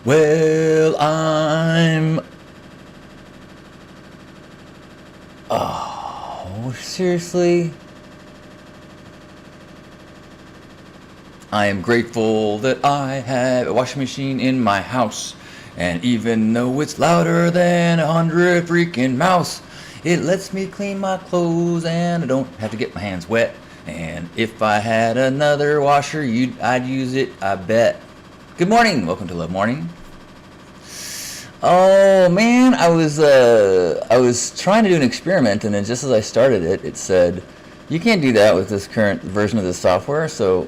Well, Oh, seriously? I am grateful that I have a washing machine in my house. And even though it's louder than 100 freaking mouse, it lets me clean my clothes and I don't have to get my hands wet. And if I had another washer, I'd use it, I bet. Good morning. Welcome to Love Morning. Oh man, I was trying to do an experiment, and then just as I started it, it said you can't do that with this current version of the software. So,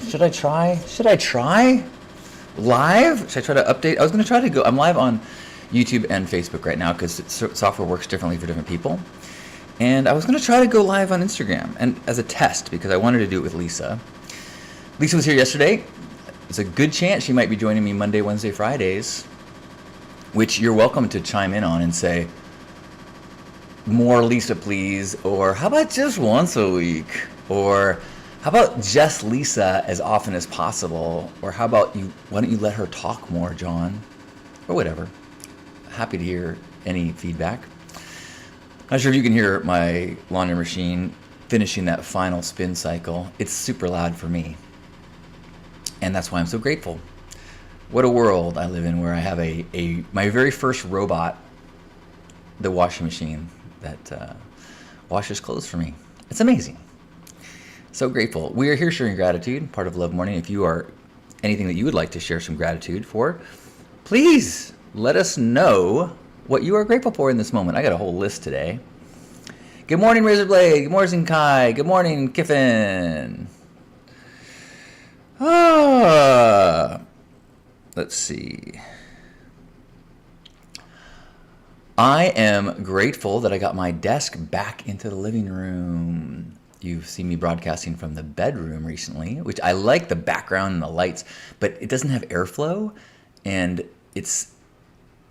should I try? Should I try live? Should I try to update? I was going to try to go. I'm live on YouTube and Facebook right now because software works differently for different people. And I was going to try to go live on Instagram and as a test because I wanted to do it with Lisa. Lisa was here yesterday. It's a good chance she might be joining me Monday, Wednesday, Fridays, which you're welcome to chime in on and say, more Lisa, please, or how about just once a week, or how about just Lisa as often as possible, or how about why don't you let her talk more, John, or whatever. Happy to hear any feedback. Not sure if you can hear my laundry machine finishing that final spin cycle. It's super loud for me. And that's why I'm so grateful. What a world I live in where I have my very first robot, the washing machine that washes clothes for me. It's amazing. So grateful. We are here sharing gratitude, part of Love Morning. If you are anything that you would like to share some gratitude for, please let us know what you are grateful for in this moment. I got a whole list today. Good morning, Razorblade. Good morning, Kai. Good morning, Kiffin. Let's see. I am grateful that I got my desk back into the living room. You've seen me broadcasting from the bedroom recently, which I like the background and the lights, but it doesn't have airflow and it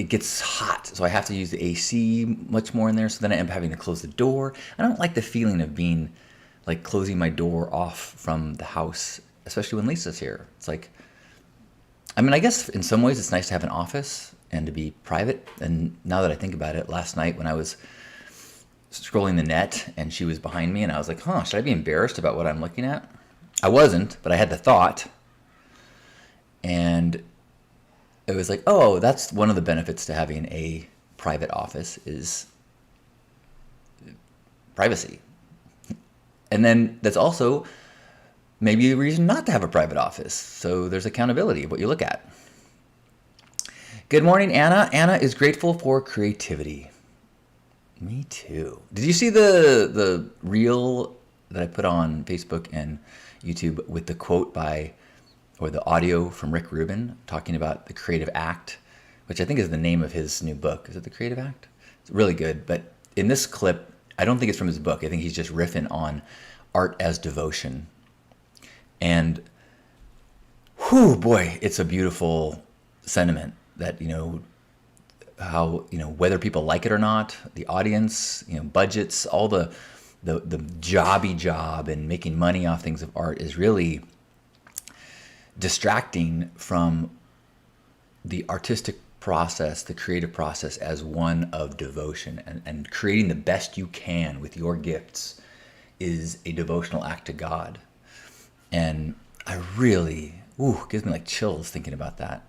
gets hot. So I have to use the AC much more in there. So then I end up having to close the door. I don't like the feeling of being like closing my door off from the house, especially when Lisa's here. It's like, I mean, I guess in some ways it's nice to have an office and to be private. And now that I think about it, last night when I was scrolling the net and she was behind me and I was like, should I be embarrassed about what I'm looking at? I wasn't, but I had the thought. And it was like, oh, that's one of the benefits to having a private office is privacy. And then that's also maybe a reason not to have a private office. So there's accountability of what you look at. Good morning, Anna. Anna is grateful for creativity. Me too. Did you see the reel that I put on Facebook and YouTube with the quote or the audio from Rick Rubin talking about the creative act, which I think is the name of his new book. Is it The Creative Act? It's really good. But in this clip, I don't think it's from his book. I think he's just riffing on art as devotion. And, whew, boy, it's a beautiful sentiment that, how, whether people like it or not, the audience, budgets, all the jobby job and making money off things of art is really distracting from the artistic process, the creative process as one of devotion and creating the best you can with your gifts is a devotional act to God. And I really, gives me like chills thinking about that.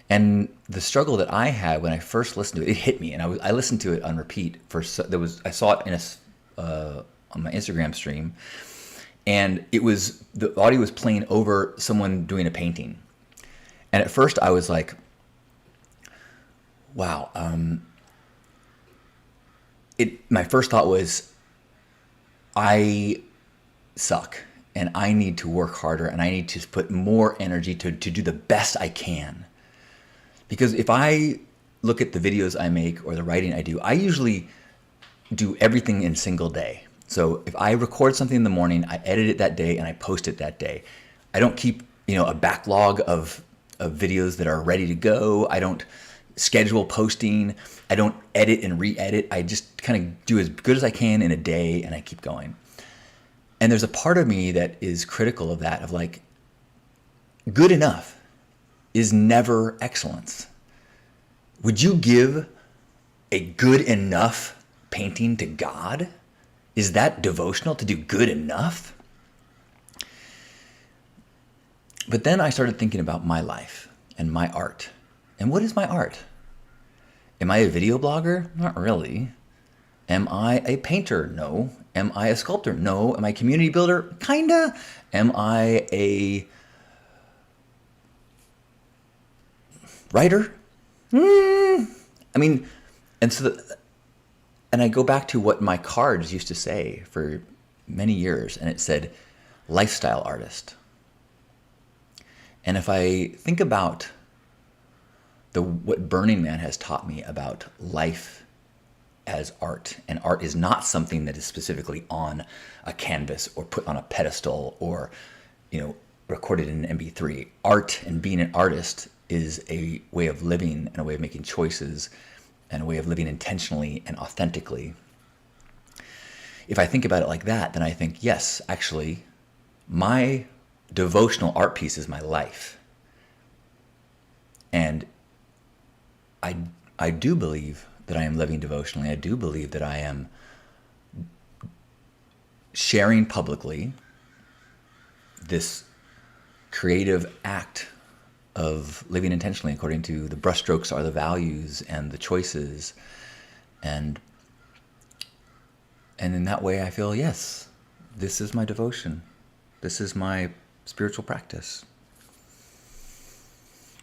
And the struggle that I had when I first listened to it, it hit me, and I listened to it on repeat. I saw it on my Instagram stream, and the audio was playing over someone doing a painting. And at first I was like, wow. My first thought was, I suck and I need to work harder and I need to put more energy to do the best I can. Because if I look at the videos I make or the writing I do, I usually do everything in a single day. So if I record something in the morning, I edit it that day and I post it that day. I don't keep, a backlog of videos that are ready to go. I don't schedule posting. I don't edit and re-edit. I just kind of do as good as I can in a day and I keep going. And there's a part of me that is critical of that, of like, good enough is never excellence. Would you give a good enough painting to God? Is that devotional to do good enough? But then I started thinking about my life and my art. And what is my art? Am I a video blogger? Not really. Am I a painter? No. Am I a sculptor? No. Am I a community builder? Kinda. Am I a writer? I mean, and I go back to what my cards used to say for many years, and it said lifestyle artist. And if I think about what Burning Man has taught me about life as art, and art is not something that is specifically on a canvas or put on a pedestal or, recorded in an MP3. Art and being an artist is a way of living and a way of making choices and a way of living intentionally and authentically. If I think about it like that, then I think, yes, actually, my devotional art piece is my life. And I do believe that I am living devotionally. I do believe that I am sharing publicly this creative act of living intentionally according to the brushstrokes are the values and the choices. And in that way I feel, yes, this is my devotion. This is my spiritual practice.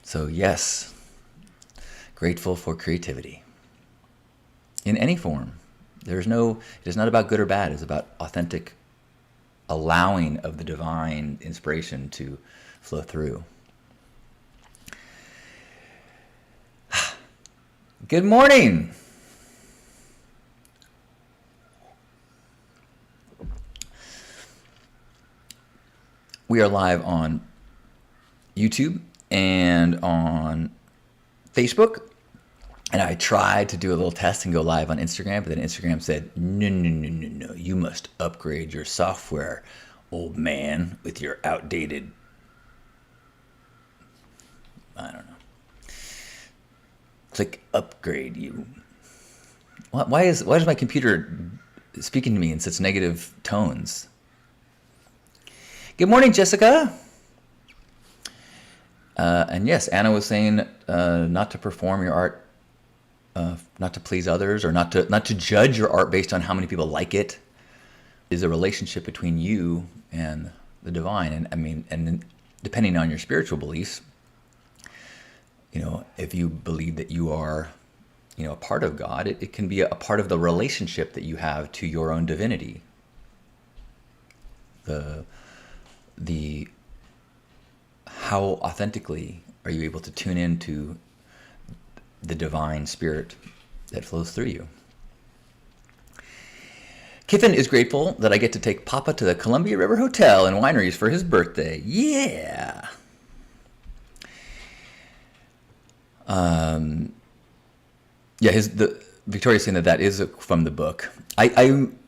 So yes, grateful for creativity in any form. It is not about good or bad. It's about authentic allowing of the divine inspiration to flow through. Good morning. We are live on YouTube and on Facebook. And I tried to do a little test and go live on Instagram, but then Instagram said, no, you must upgrade your software, old man, with your outdated, I don't know. Click upgrade you. Why is my computer speaking to me in such negative tones? Good morning, Jessica. And yes, Anna was saying not to perform your art, not to please others, or not to judge your art based on how many people like it. Is a relationship between you and the divine, and depending on your spiritual beliefs, if you believe that you are, a part of God, it can be a part of the relationship that you have to your own divinity. The how authentically are you able to tune into the divine spirit that flows through you? Kiffin is grateful that I get to take Papa to the Columbia River Hotel and Wineries for his birthday. Yeah. Victoria's saying that is from the book. I'm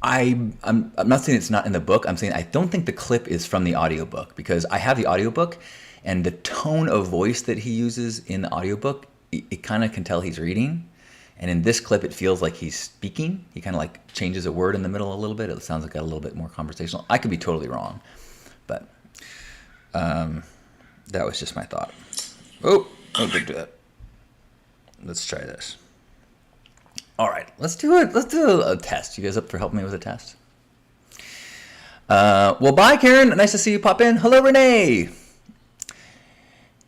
not saying it's not in the book. I'm saying I don't think the clip is from the audiobook, because I have the audiobook, and the tone of voice that he uses in the audiobook, it kind of can tell he's reading. And in this clip, it feels like he's speaking. He kind of like changes a word in the middle a little bit. It sounds like a little bit more conversational. I could be totally wrong, but that was just my thought. Oh, don't do that. Let's try this. All right, let's do it. Let's do a test. You guys up for helping me with a test? Well, bye, Karen. Nice to see you pop in. Hello, Renee.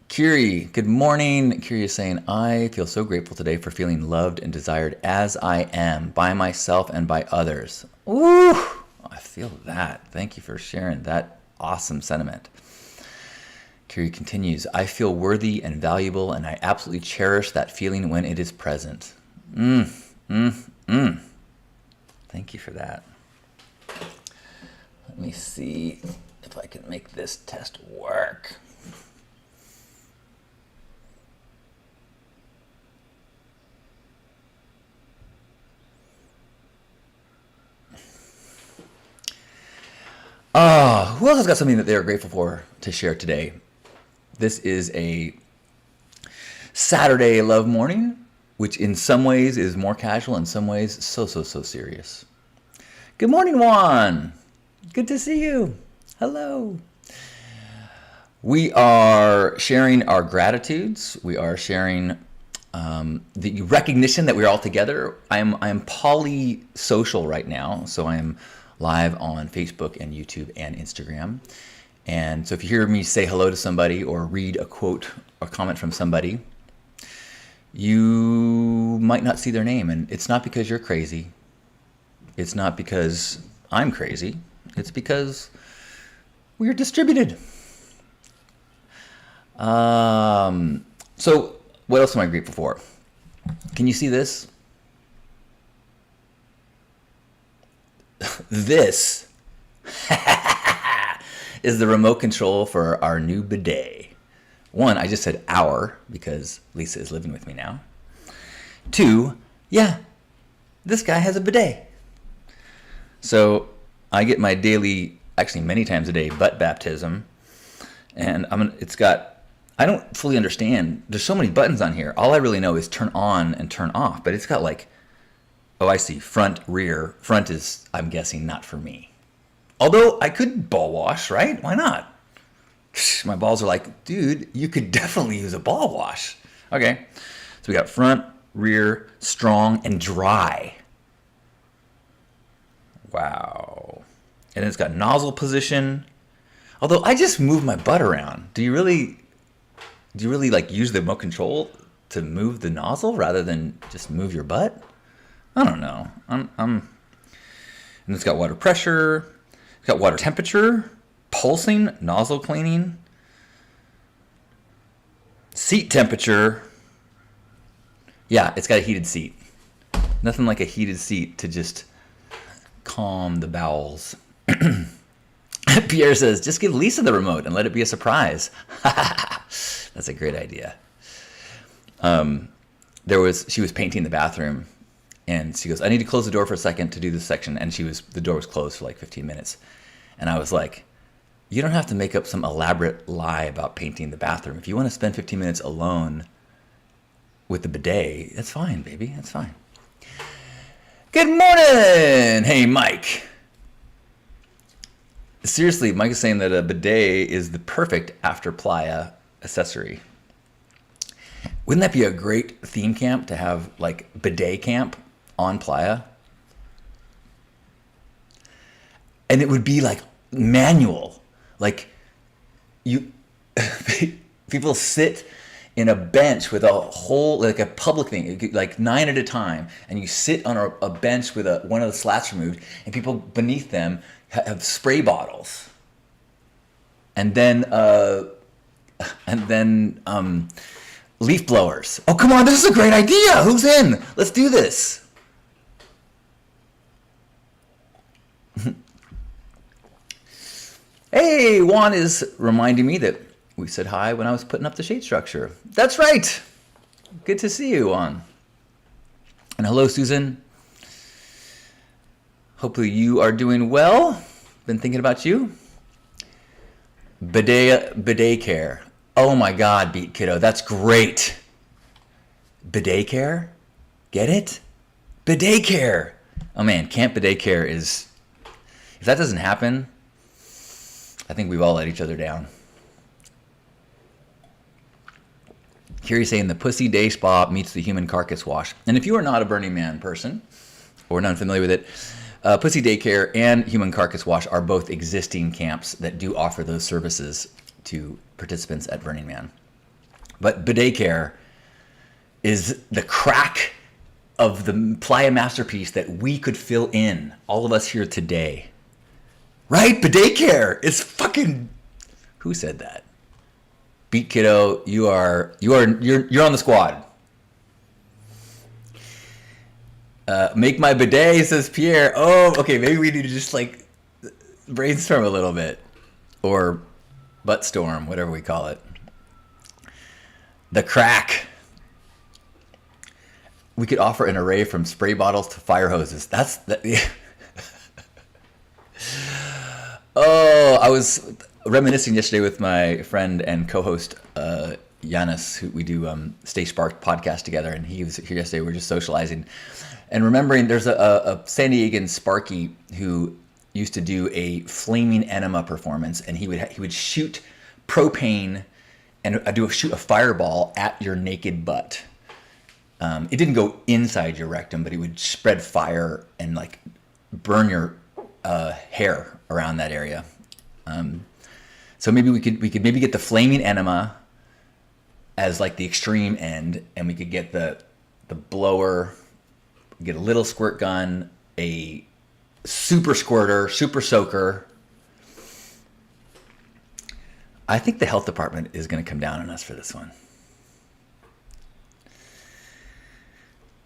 Kiri, good morning. Kiri is saying, I feel so grateful today for feeling loved and desired as I am, by myself and by others. Ooh, I feel that. Thank you for sharing that awesome sentiment. Kiri continues, I feel worthy and valuable, and I absolutely cherish that feeling when it is present. Thank you for that. Let me see if I can make this test work. Who else has got something that they are grateful for to share today? This is a Saturday love morning, which in some ways is more casual, in some ways so serious. Good morning, Juan. Good to see you. Hello. We are sharing our gratitudes. We are sharing the recognition that we're all together. I'm polysocial right now, so I'm live on Facebook and YouTube and Instagram. And so if you hear me say hello to somebody or read a quote or comment from somebody, you might not see their name. And it's not because you're crazy. It's not because I'm crazy. It's because we're distributed. So what else am I grateful for? Can you see this? This is the remote control for our new bidet. One, I just said our because Lisa is living with me now. Two, yeah, this guy has a bidet. So I get my daily, actually many times a day, butt baptism. And I don't fully understand. There's so many buttons on here. All I really know is turn on and turn off. But it's got like, oh, I see, front, rear. Front is, I'm guessing, not for me. Although I could ball wash, right? Why not? My balls are like, dude, you could definitely use a ball wash. Okay, so we got front, rear, strong, and dry. Wow. And then it's got nozzle position. Although I just move my butt around. Do you really like use the remote control to move the nozzle rather than just move your butt? I don't know. And it's got water pressure. It's got water temperature, pulsing, nozzle cleaning, seat temperature. Yeah, it's got a heated seat. Nothing like a heated seat to just calm the bowels. Pierre says, just give Lisa the remote and let it be a surprise. That's a great idea. She was painting the bathroom, and she goes, I need to close the door for a second to do this section. And the door was closed for like 15 minutes. And I was like, you don't have to make up some elaborate lie about painting the bathroom. If you want to spend 15 minutes alone with the bidet, that's fine, baby. That's fine. Good morning. Hey, Mike. Seriously, Mike is saying that a bidet is the perfect after playa accessory. Wouldn't that be a great theme camp to have, like, bidet camp on playa? And it would be like manual. Like people sit in a bench with a whole, like a public thing, like 9 at a time, and you sit on a bench with one of the slats removed, and people beneath them have spray bottles, and then leaf blowers. Oh, come on, this is a great idea. Who's in? Let's do this. Hey, Juan is reminding me that we said hi when I was putting up the shade structure. That's right. Good to see you, Juan. And hello, Susan. Hopefully you are doing well. Been thinking about you. Bidet care. Oh my God, Beat Kiddo, that's great. Bidet care? Get it? Bidet care. Oh man, Camp Bidet Care is, if that doesn't happen, I think we've all let each other down. Here he's saying the Pussy Day Spa meets the Human Carcass Wash. And if you are not a Burning Man person or not familiar with it, Pussy Daycare and Human Carcass Wash are both existing camps that do offer those services to participants at Burning Man. But Bidet Care is the crack of the playa masterpiece that we could fill in, all of us here today. Right? Bidet Care is fucking... Who said that? Beat Kiddo, you're on the squad. Make my bidet, says Pierre. Oh, okay, maybe we need to just like brainstorm a little bit. Or butt storm, whatever we call it. The crack. We could offer an array from spray bottles to fire hoses. Oh, Well, I was reminiscing yesterday with my friend and co-host Giannis, who we do Stay Sparked podcast together, and he was here yesterday. We were just socializing and remembering there's a San Diegan Sparky who used to do a flaming enema performance, and he would shoot propane and shoot a fireball at your naked butt. It didn't go inside your rectum, but it would spread fire and like burn your hair around that area. So maybe we could maybe get the flaming enema as like the extreme end, and we could get the blower, get a little squirt gun, a super squirter, super soaker. I think the health department is going to come down on us for this one.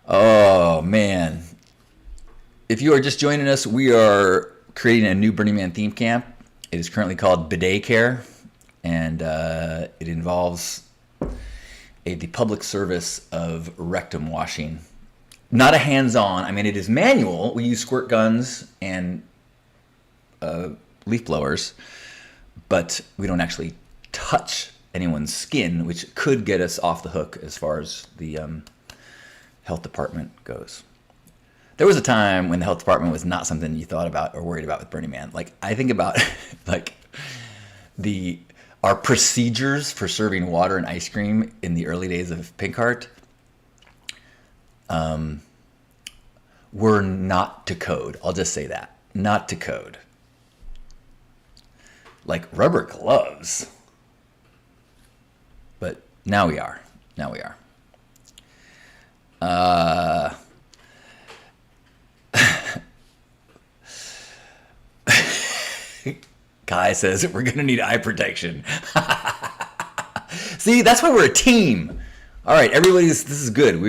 Oh man. If you are just joining us, we are creating a new Burning Man theme camp. It is currently called Bidet Care, and it involves the public service of rectum washing. Not a hands-on. I mean, it is manual. We use squirt guns and leaf blowers, but we don't actually touch anyone's skin, which could get us off the hook as far as the health department goes. There was a time when the health department was not something you thought about or worried about with Burning Man. Like, I think about like our procedures for serving water and ice cream in the early days of Pink Heart were not to code. I'll just say that. Not to code. Like rubber gloves. But now we are. Now we are. Kai says we're going to need eye protection. See, that's why we're a team. All right, this is good.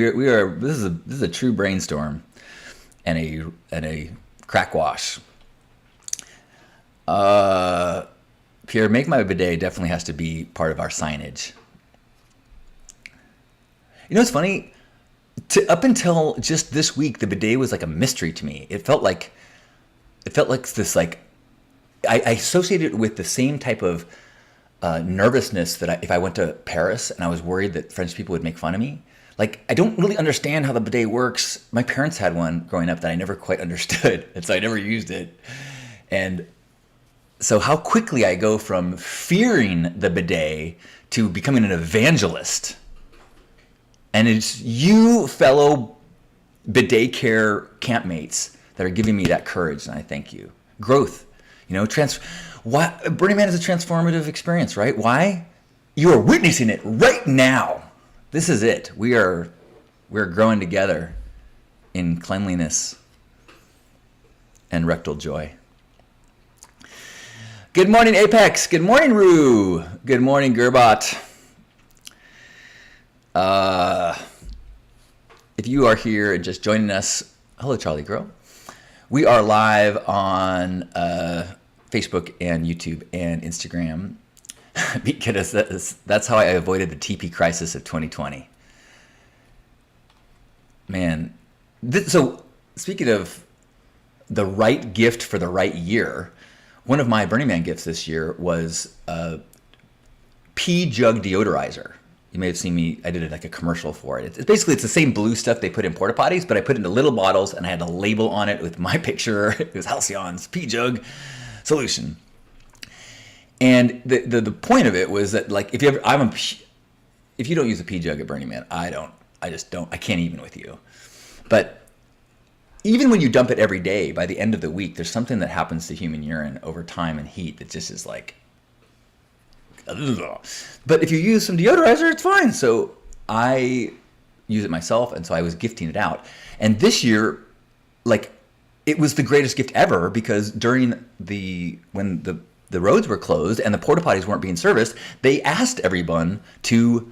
This is a true brainstorm and a crack wash. Pierre, Make My Bidet definitely has to be part of our signage. You know what's funny? Up until just this week, the bidet was like a mystery to me. It felt like this, like, I associated it with the same type of nervousness that if I went to Paris and I was worried that French people would make fun of me. Like, I don't really understand how the bidet works. My parents had one growing up that I never quite understood, and so I never used it. And so how quickly I go from fearing the bidet to becoming an evangelist. And it's you, fellow Bidet Care campmates, that are giving me that courage, and I thank you. Growth, why Burning Man is a transformative experience, right? Why? You are witnessing it right now. This is it. We're growing together in cleanliness and rectal joy. Good morning, Apex. Good morning, Rue. Good morning, Gerbot. If you are here and just joining us, hello, Charlie Girl. We are live on Facebook and YouTube and Instagram because that's how I avoided the TP crisis of 2020. Man, so speaking of the right gift for the right year, one of my Burning Man gifts this year was a pee jug deodorizer. You may have seen me, I did like a commercial for it. It's the same blue stuff they put in porta potties, but I put it into little bottles and I had a label on it with my picture. It was Halcyon's pee jug solution. And the point of it was that, like, if you don't use a pee jug at Burning Man, I can't even with you. But even when you dump it every day, by the end of the week, there's something that happens to human urine over time and heat that just is like, ugh. But if you use some deodorizer, it's fine. So I use it myself, and so I was gifting it out. And this year, like, it was the greatest gift ever, because during when the roads were closed and the porta potties weren't being serviced, they asked everyone to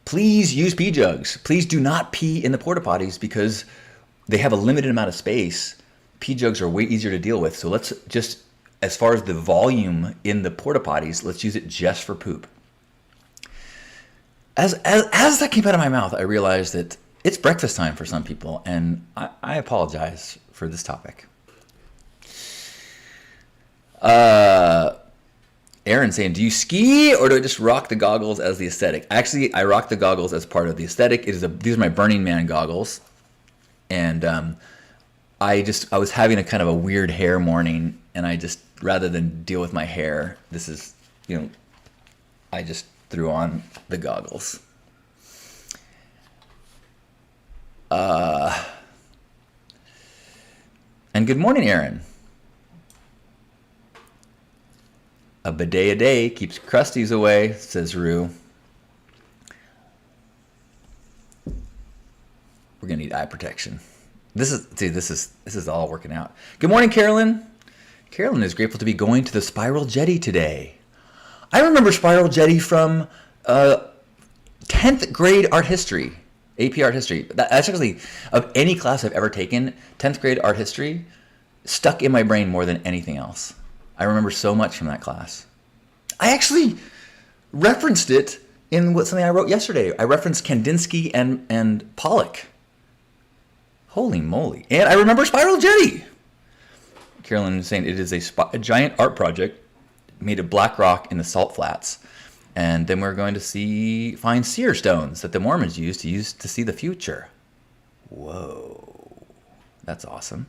please use pee jugs. Please do not pee in the porta potties because they have a limited amount of space. Pee jugs are way easier to deal with. So let's just, as far as the volume in the porta potties, let's use it just for poop. As that came out of my mouth, I realized that it's breakfast time for some people, and I apologize for this topic. Aaron saying, do you ski or do I just rock the goggles as the aesthetic? Actually, I rock the goggles as part of the aesthetic. These are my Burning Man goggles. And I was having a kind of a weird hair morning, and I just, rather than deal with my hair, I just threw on the goggles. And good morning, Aaron. A bidet a day keeps crusties away, says Rue. We're gonna need eye protection. This is all working out. Good morning, Carolyn. Carolyn is grateful to be going to the Spiral Jetty today. I remember Spiral Jetty from 10th grade art history, AP art history. That's actually, of any class I've ever taken, 10th grade art history stuck in my brain more than anything else. I remember so much from that class. I actually referenced it in something I wrote yesterday. I referenced Kandinsky and Pollock. Holy moly. And I remember Spiral Jetty. Carolyn is saying it is a giant art project made of black rock in the salt flats. And then we're going to find seer stones that the Mormons used to see the future. Whoa. That's awesome.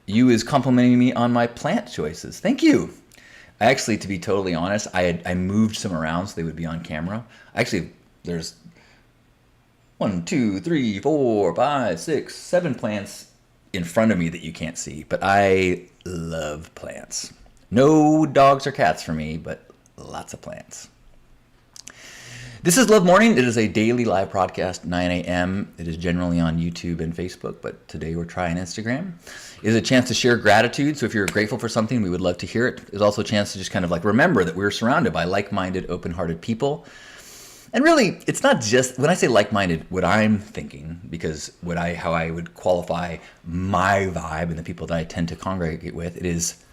You is complimenting me on my plant choices. Thank you. Actually, to be totally honest, I moved some around so they would be on camera. Actually, there's 1, 2, 3, 4, 5, 6, 7 plants in front of me that you can't see. But I love plants. No dogs or cats for me, but lots of plants. This is Love Morning. It is a daily live broadcast, 9 a.m. It is generally on YouTube and Facebook, but today we're trying Instagram. It is a chance to share gratitude. So if you're grateful for something, we would love to hear it. It's also a chance to just kind of like remember that we're surrounded by like-minded, open-hearted people. And really, it's not just, when I say like-minded, what I'm thinking, because how I would qualify my vibe and the people that I tend to congregate with, it is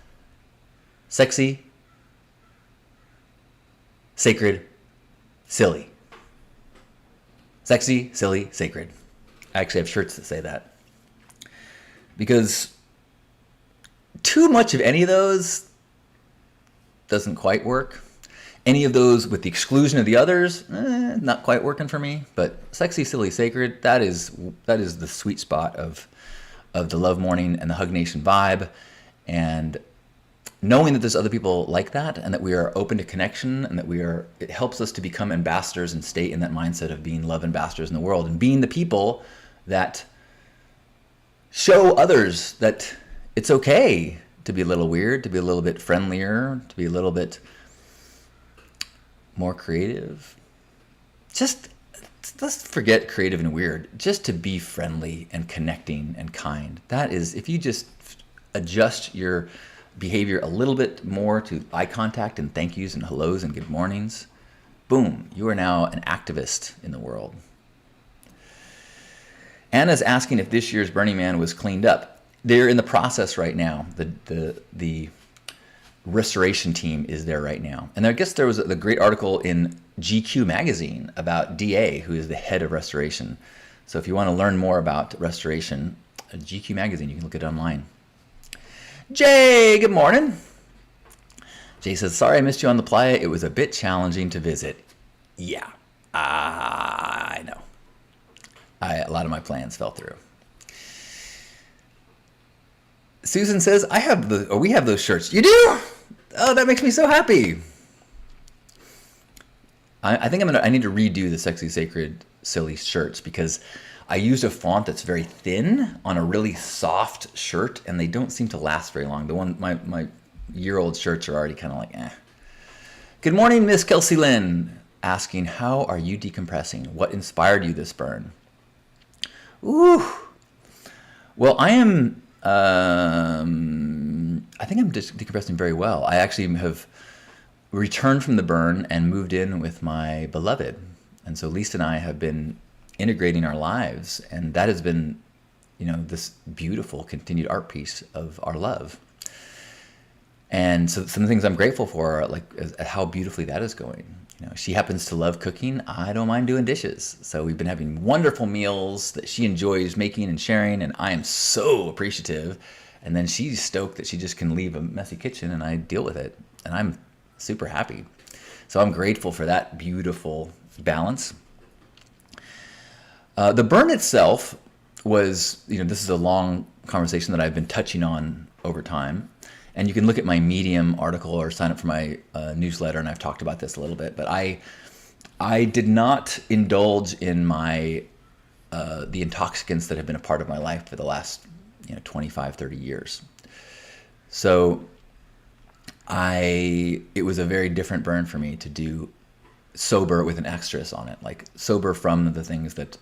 sexy, sacred, silly. Sexy, silly, sacred. I actually have shirts that say that. Because too much of any of those doesn't quite work. Any of those with the exclusion of the others, not quite working for me. But sexy, silly, sacred, that is the sweet spot of the Love Morning and the Hug Nation vibe. And knowing that there's other people like that, and that we are open to connection, and that it helps us to become ambassadors and stay in that mindset of being love ambassadors in the world, and being the people that show others that it's okay to be a little weird, to be a little bit friendlier, to be a little bit more creative. Just let's forget creative and weird. Just to be friendly and connecting and kind. That is, if you just adjust your behavior a little bit more to eye contact and thank yous and hellos and good mornings, boom, you are now an activist in the world. Anna's asking if this year's Burning Man was cleaned up. They're in the process right now. The restoration team is there right now. And I guess there was the great article in GQ magazine about DA, who is the head of restoration. So if you want to learn more about restoration, GQ magazine, you can look it online. Jay, good morning. Jay says, sorry I missed you on the playa. It was a bit challenging to visit. Yeah, I know. A lot of my plans fell through. Susan says, we have those shirts. You do? Oh, that makes me so happy. I think I need to redo the Sexy, Sacred, Silly shirts, because I used a font that's very thin on a really soft shirt, and they don't seem to last very long. My year-old shirts are already kind of like, eh. Good morning, Miss Kelsey Lynn, asking, how are you decompressing? What inspired you this burn? Ooh. Well, I am, I think I'm just decompressing very well. I actually have returned from the burn and moved in with my beloved. And so Lisa and I have been integrating our lives, and that has been, this beautiful continued art piece of our love. And so some of the things I'm grateful for are like how beautifully that is going. She happens to love cooking. I don't mind doing dishes. So we've been having wonderful meals that she enjoys making and sharing, and I am so appreciative And then she's stoked that she just can leave a messy kitchen and I deal with it. And I'm super happy. So I'm grateful for that beautiful balance. The burn itself was, this is a long conversation that I've been touching on over time. And you can look at my Medium article or sign up for my newsletter, and I've talked about this a little bit. But I did not indulge in the intoxicants that have been a part of my life for the last 25, 30 years. So it was a very different burn for me to do sober with an asterisk on it, like sober from the things that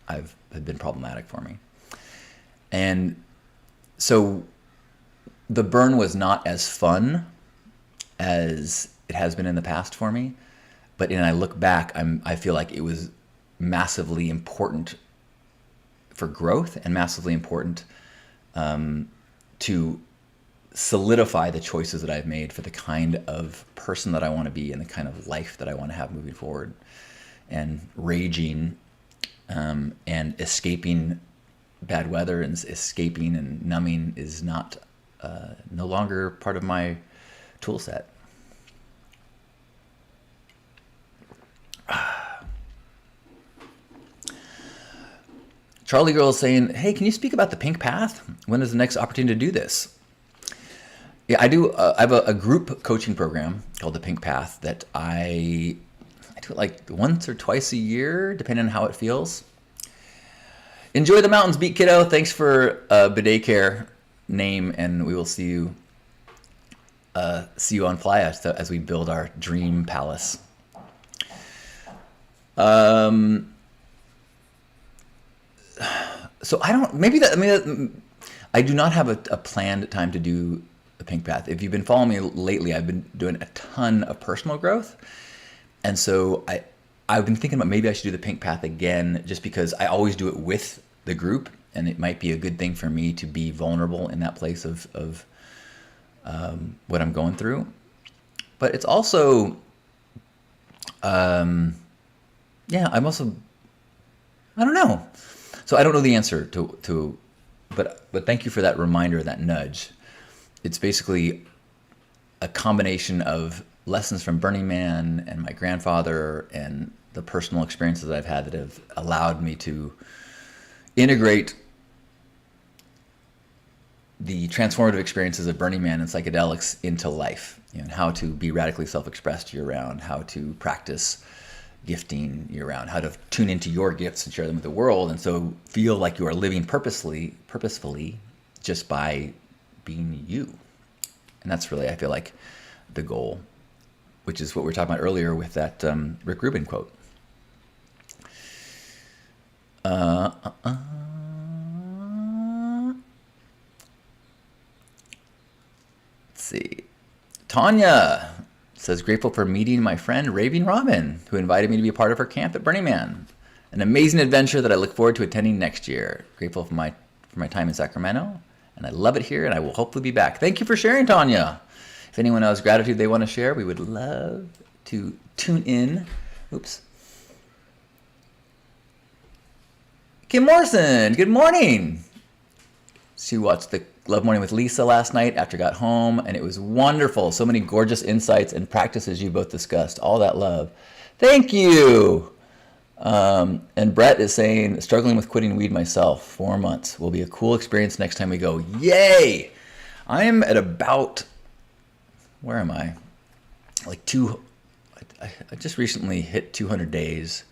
have been problematic for me. And so the burn was not as fun as it has been in the past for me. But when I look back, I feel like it was massively important for growth and massively important to solidify the choices that I've made for the kind of person that I want to be and the kind of life that I want to have moving forward. And raging and escaping bad weather and escaping and numbing is not no longer part of my tool set. Charlie Girl is saying, hey, can you speak about the Pink Path? When is the next opportunity to do this? Yeah, I do. I have a group coaching program called the Pink Path that I do it like once or twice a year, depending on how it feels. Enjoy the mountains, Beat Kiddo. Thanks for Bidet Care name, and we will see you on Playa as we build our dream palace. So I do not have a planned time to do the Pink Path. If you've been following me lately, I've been doing a ton of personal growth. And so I've been thinking about maybe I should do the Pink Path again, just because I always do it with the group, and it might be a good thing for me to be vulnerable in that place of what I'm going through. But it's also, I'm also, I don't know. So I don't know the answer but thank you for that reminder, that nudge. It's basically a combination of lessons from Burning Man and my grandfather and the personal experiences that I've had that have allowed me to integrate the transformative experiences of Burning Man and psychedelics into life, and how to be radically self-expressed year-round, how to practice gifting year-round, how to tune into your gifts and share them with the world, and so feel like you are living purposefully just by being you. And that's really, I feel like, the goal, which is what we were talking about earlier with that Rick Rubin quote. Let's see. Tanya says, grateful for meeting my friend Raving Robin, who invited me to be a part of her camp at Burning Man. An amazing adventure that I look forward to attending next year. Grateful for my time in Sacramento, and I love it here, and I will hopefully be back. Thank you for sharing, Tanya. If anyone has gratitude they want to share, we would love to tune in. Oops. Kim Morrison, good morning. She watched the Love Morning with Lisa last night after I got home, and it was wonderful. So many gorgeous insights and practices you both discussed. All that love. Thank you. And Brett is saying, struggling with quitting weed myself, 4 months. Will be a cool experience next time we go. Yay! I am at about, where am I? I just recently hit 200 days.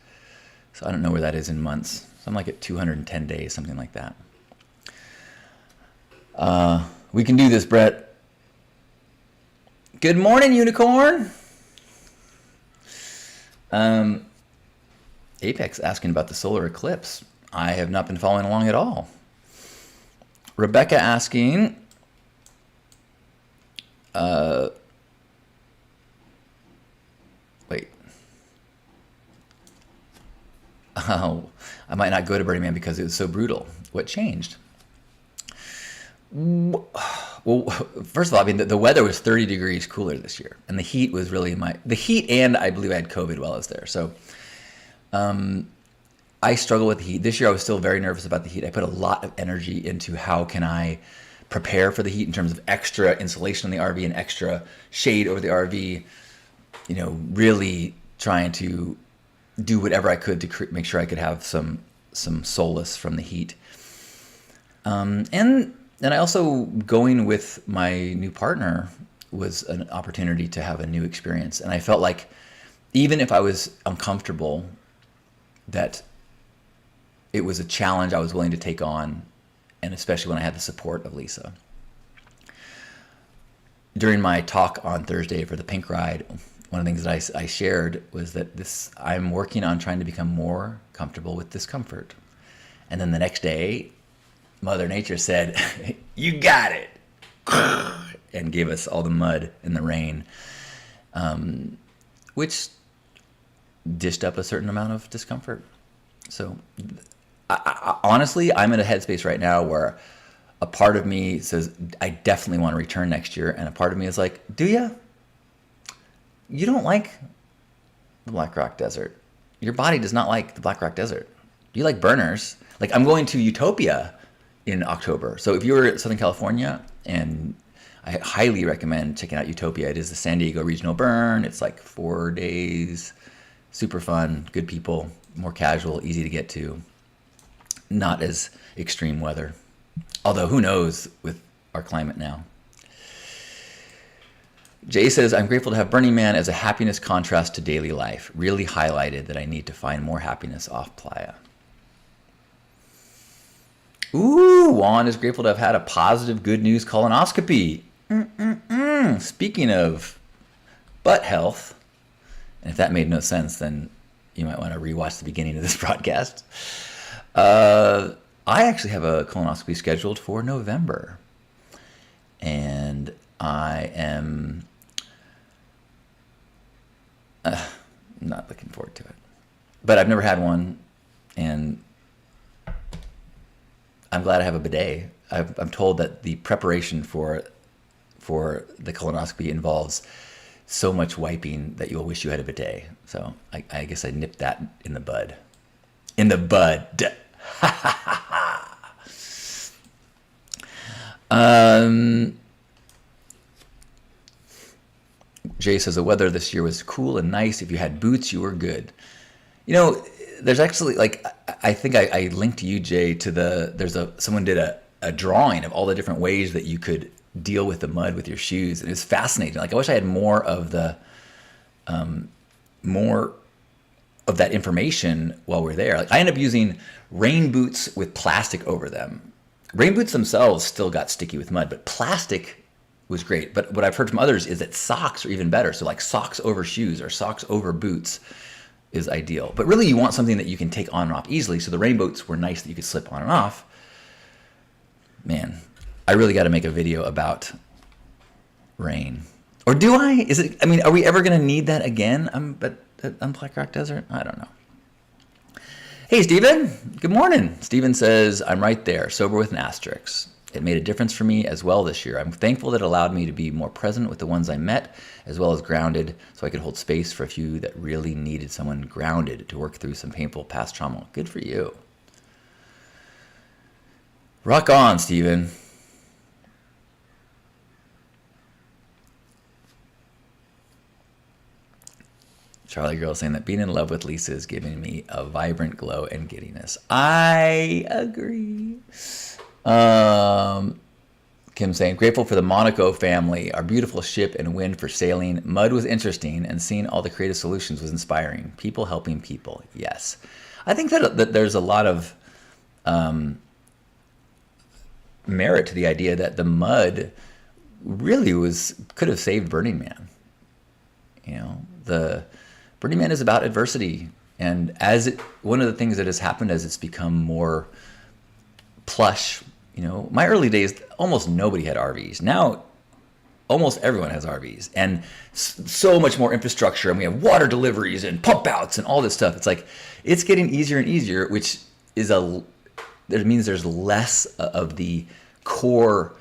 So I don't know where that is in months. So I'm like at 210 days, something like that. We can do this, Brett. Good morning, Unicorn. Apex asking about the solar eclipse. I have not been following along at all. Rebecca asking, wait. Oh, I might not go to Burning Man because it was so brutal. What changed? Well, first of all, I mean, the weather was 30 degrees cooler this year, and the heat was really the heat, and I believe I had COVID while I was there. So I struggle with the heat. This year I was still very nervous about the heat. I put a lot of energy into how can I prepare for the heat in terms of extra insulation on the RV and extra shade over the RV. You know, really trying to do whatever I could to make sure I could have some solace from the heat. And I also, going with my new partner was an opportunity to have a new experience. And I felt like even if I was uncomfortable, that it was a challenge I was willing to take on, and especially when I had the support of Lisa. During my talk on Thursday for the Pink Ride, one of the things that I shared was that I'm working on trying to become more comfortable with discomfort. And then the next day, Mother Nature said, "You got it," and gave us all the mud and the rain, which dished up a certain amount of discomfort. So honestly, I'm in a headspace right now where a part of me says, I definitely want to return next year. And a part of me is like, do you? You don't like the Black Rock Desert. Your body does not like the Black Rock Desert. You like burners. Like, I'm going to Utopia in October. So if you're in Southern California, and I highly recommend checking out Utopia. It is the San Diego Regional Burn. It's like 4 days, super fun, good people, more casual, easy to get to, not as extreme weather. Although who knows with our climate now. Jay says, I'm grateful to have Burning Man as a happiness contrast to daily life. Really highlighted that I need to find more happiness off playa. Ooh, Juan is grateful to have had a positive good news colonoscopy. Speaking of butt health, and if that made no sense, then you might want to rewatch the beginning of this broadcast. I actually have a colonoscopy scheduled for November. And I am not looking forward to it. But I've never had one, and I'm glad I have a bidet. I'm told that the preparation for the colonoscopy involves so much wiping that you'll wish you had a bidet. So I guess I nipped that in the bud. In the bud. Jay says the weather this year was cool and nice. If you had boots, you were good. You know, there's actually, like, I think I linked to you, Jay, to someone did a drawing of all the different ways that you could deal with the mud with your shoes. And it was fascinating. Like, I wish I had more of that information while we're there. Like, I ended up using rain boots with plastic over them. Rain boots themselves still got sticky with mud, but plastic was great. But what I've heard from others is that socks are even better. So like socks over shoes or socks over boots is ideal. But really you want something that you can take on and off easily. So the rain boots were nice that you could slip on and off. Man, I really got to make a video about rain. Or do I? Are we ever going to need that again? On Black Rock Desert? I don't know. Hey, Steven. Good morning. Steven says, I'm right there, sober with an asterisk. It made a difference for me as well this year. I'm thankful that it allowed me to be more present with the ones I met, as well as grounded, so I could hold space for a few that really needed someone grounded to work through some painful past trauma. Good for you. Rock on, Steven. Charlie Girl saying that being in love with Lisa is giving me a vibrant glow and giddiness. I agree. Kim saying, grateful for the Monaco family, our beautiful ship and wind for sailing. Mud was interesting, and seeing all the creative solutions was inspiring. People helping people. Yes. I think that there's a lot of merit to the idea that the mud really could have saved Burning Man. You know, the Burning Man is about adversity. And one of the things that has happened as it's become more plush, you know, my early days, almost nobody had RVs. Now, almost everyone has RVs, and so much more infrastructure, and we have water deliveries and pump outs and all this stuff. It's like, it's getting easier and easier, which that means there's less of the core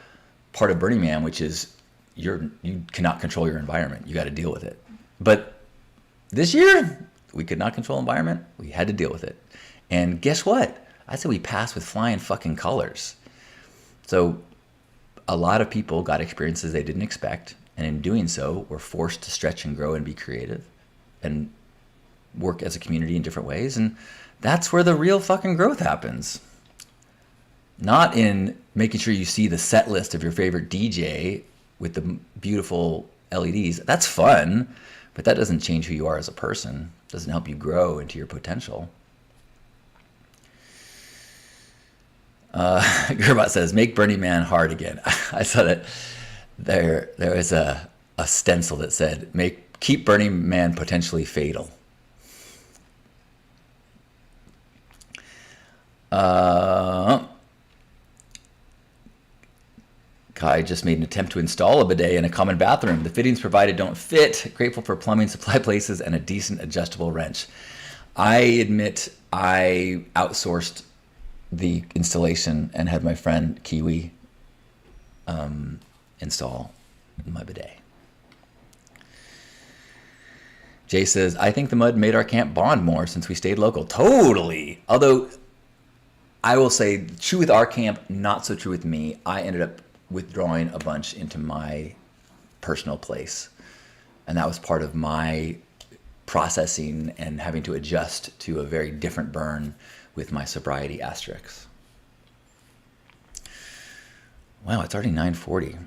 part of Burning Man, which is you cannot control your environment. You got to deal with it. But this year, we could not control environment. We had to deal with it. And guess what? I said we passed with flying fucking colors. So a lot of people got experiences they didn't expect, and in doing so, were forced to stretch and grow and be creative and work as a community in different ways. And that's where the real fucking growth happens. Not in making sure you see the set list of your favorite DJ with the beautiful LEDs. That's fun, but that doesn't change who you are as a person. It doesn't help you grow into your potential. Gerbot says, make Burning Man hard again. I saw that there was a stencil that said, keep Burning Man potentially fatal. Kai just made an attempt to install a bidet in a common bathroom. The fittings provided don't fit. Grateful for plumbing supply places and a decent adjustable wrench. I admit I outsourced the installation and had my friend Kiwi install my bidet. Jay says, I think the mud made our camp bond more since we stayed local. Totally. Although I will say, true with our camp, not so true with me. I ended up withdrawing a bunch into my personal place. And that was part of my processing and having to adjust to a very different burn with my sobriety asterisks. Wow, it's already 9:40,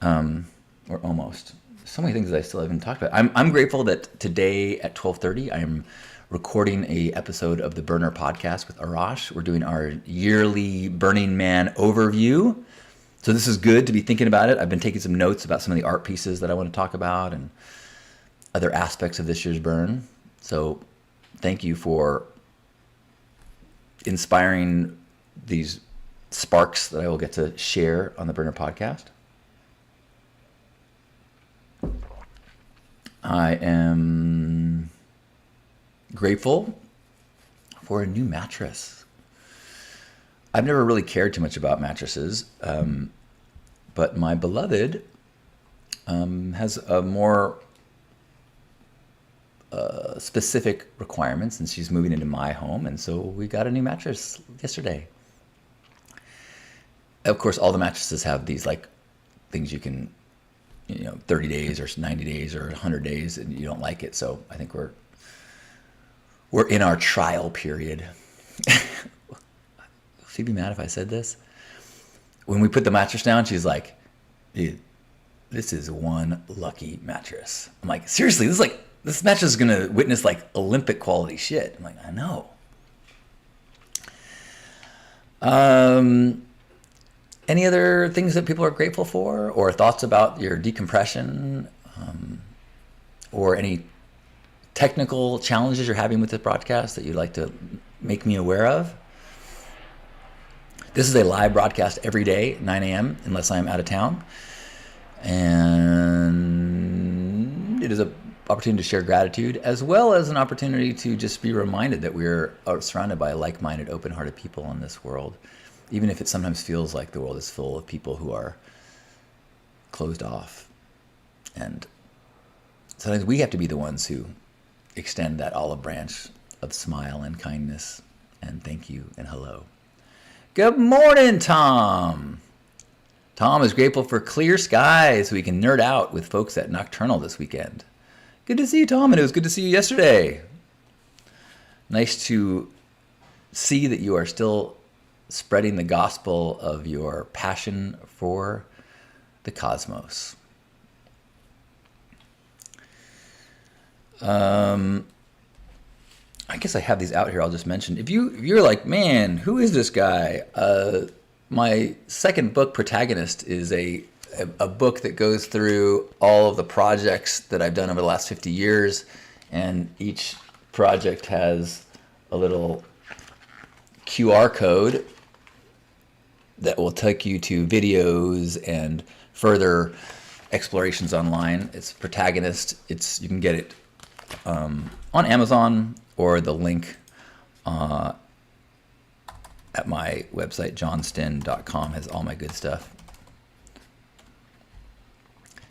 or almost. So many things that I still haven't talked about. I'm grateful that today at 12:30 I am recording a episode of the Burner podcast with Arash. We're doing our yearly Burning Man overview. So this is good to be thinking about it. I've been taking some notes about some of the art pieces that I want to talk about and other aspects of this year's burn. So thank you for inspiring these sparks that I will get to share on the Burner podcast. I am grateful for a new mattress. I've never really cared too much about mattresses, but my beloved has a more specific requirements, and she's moving into my home, and so we got a new mattress yesterday. Of course, all the mattresses have these like things you can, 30 days or 90 days or 100 days, and you don't like it. So I think we're in our trial period. She'd be mad if I said this. When we put the mattress down, she's like, dude, this is one lucky mattress. I'm like, seriously, this mattress is going to witness like Olympic quality shit. I'm like, I know. Any other things that people are grateful for, or thoughts about your decompression, or any technical challenges you're having with the broadcast that you'd like to make me aware of? This is a live broadcast every day, 9 a.m., unless I'm out of town. And it is an opportunity to share gratitude, as well as an opportunity to just be reminded that we're surrounded by like-minded, open-hearted people in this world, even if it sometimes feels like the world is full of people who are closed off. And sometimes we have to be the ones who extend that olive branch of smile and kindness and thank you and hello. Good morning, Tom. Tom is grateful for clear skies so he can nerd out with folks at Nocturnal this weekend. Good to see you, Tom, and it was good to see you yesterday. Nice to see that you are still spreading the gospel of your passion for the cosmos. I guess I have these out here. I'll just mention. If you're like, man, who is this guy? My second book, Protagonist, is a book that goes through all of the projects that I've done over the last 50 years, and each project has a little QR code that will take you to videos and further explorations online. It's Protagonist. You can get it on Amazon, or the link at my website, johnstinn.com, has all my good stuff.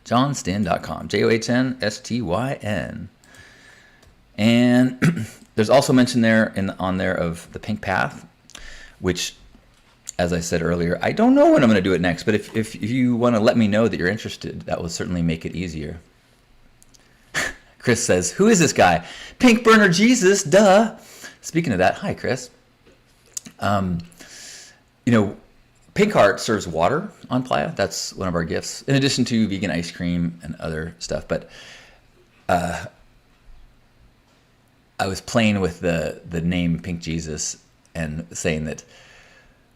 johnstinn.com, JOHNSTYN. And there's also mention there on there of the Pink Path, which as I said earlier, I don't know when I'm going to do it next, but if you want to let me know that you're interested, that will certainly make it easier. Chris says, who is this guy? Pink Burner Jesus, duh. Speaking of that, hi, Chris. Pink Heart serves water on Playa. That's one of our gifts, in addition to vegan ice cream and other stuff. But I was playing with the name Pink Jesus and saying that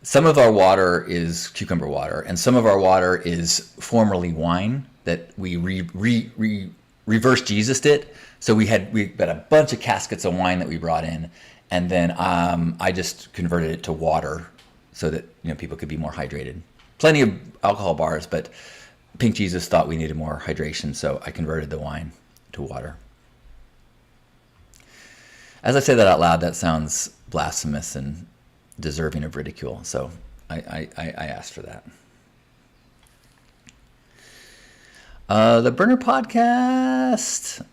some of our water is cucumber water, and some of our water is formerly wine that we reverse Jesused it. So we got a bunch of caskets of wine that we brought in, and then I just converted it to water so that people could be more hydrated. Plenty of alcohol bars, but Pink Jesus thought we needed more hydration, so I converted the wine to water. As I say that out loud, that sounds blasphemous and deserving of ridicule, so I asked for that. The Burner Podcast,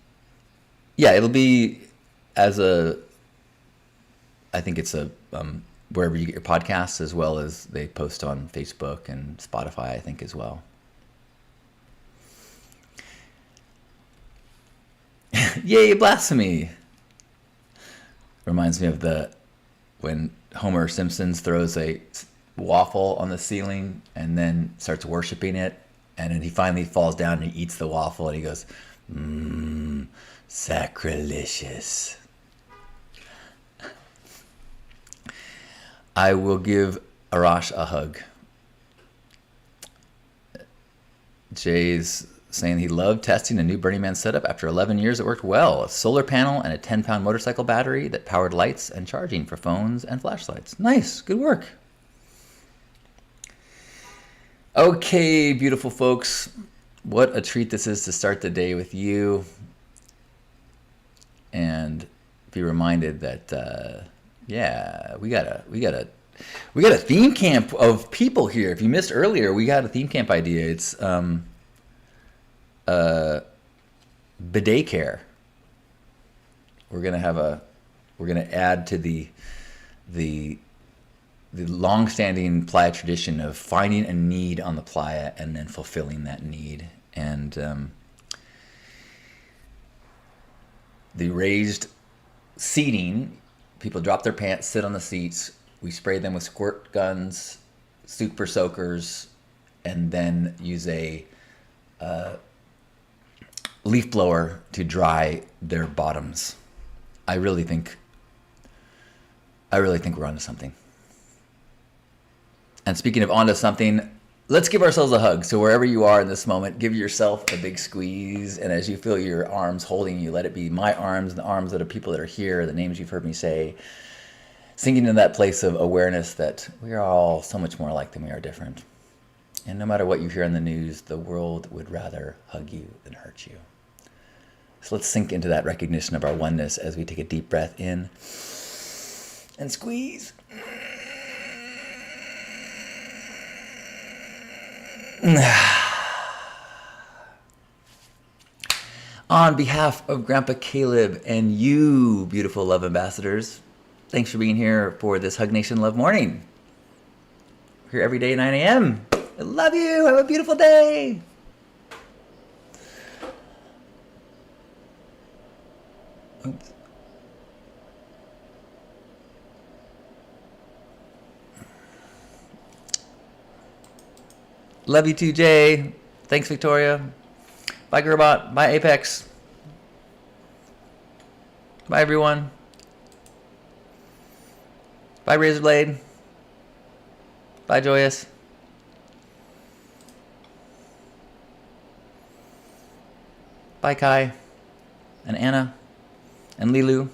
yeah, it'll be I think it's wherever you get your podcasts, as well as they post on Facebook and Spotify, I think, as well. Yay, blasphemy! Reminds me of when Homer Simpson throws a waffle on the ceiling and then starts worshiping it, and then he finally falls down and he eats the waffle and he goes, sacrilegious. I will give Arash a hug. Jay's saying he loved testing a new Burning Man setup. After 11 years, it worked well. A solar panel and a 10-pound motorcycle battery that powered lights and charging for phones and flashlights. Nice. Good work. Okay, beautiful folks. What a treat this is to start the day with you. And be reminded that, we got a theme camp of people here. If you missed earlier, we got a theme camp idea. It's bidet care. We're gonna add to the long-standing Playa tradition of finding a need on the Playa and then fulfilling that need. And the raised seating, people drop their pants, sit on the seats. We spray them with squirt guns, super soakers, and then use a leaf blower to dry their bottoms. I really think we're onto something. And speaking of onto something, let's give ourselves a hug. So wherever you are in this moment, give yourself a big squeeze. And as you feel your arms holding you, let it be my arms and the arms of the people that are here, the names you've heard me say, sinking into that place of awareness that we are all so much more alike than we are different. And no matter what you hear in the news, the world would rather hug you than hurt you. So let's sink into that recognition of our oneness as we take a deep breath in and squeeze. On behalf of Grandpa Caleb and you, beautiful love ambassadors, thanks for being here for this Hug Nation Love Morning. We're here every day at 9 a.m. I love you. Have a beautiful day. Oops. Love you too, Jay. Thanks, Victoria. Bye, Gerbot. Bye, Apex. Bye, everyone. Bye, Razorblade. Bye, Joyous. Bye, Kai. And Anna. And Lilu.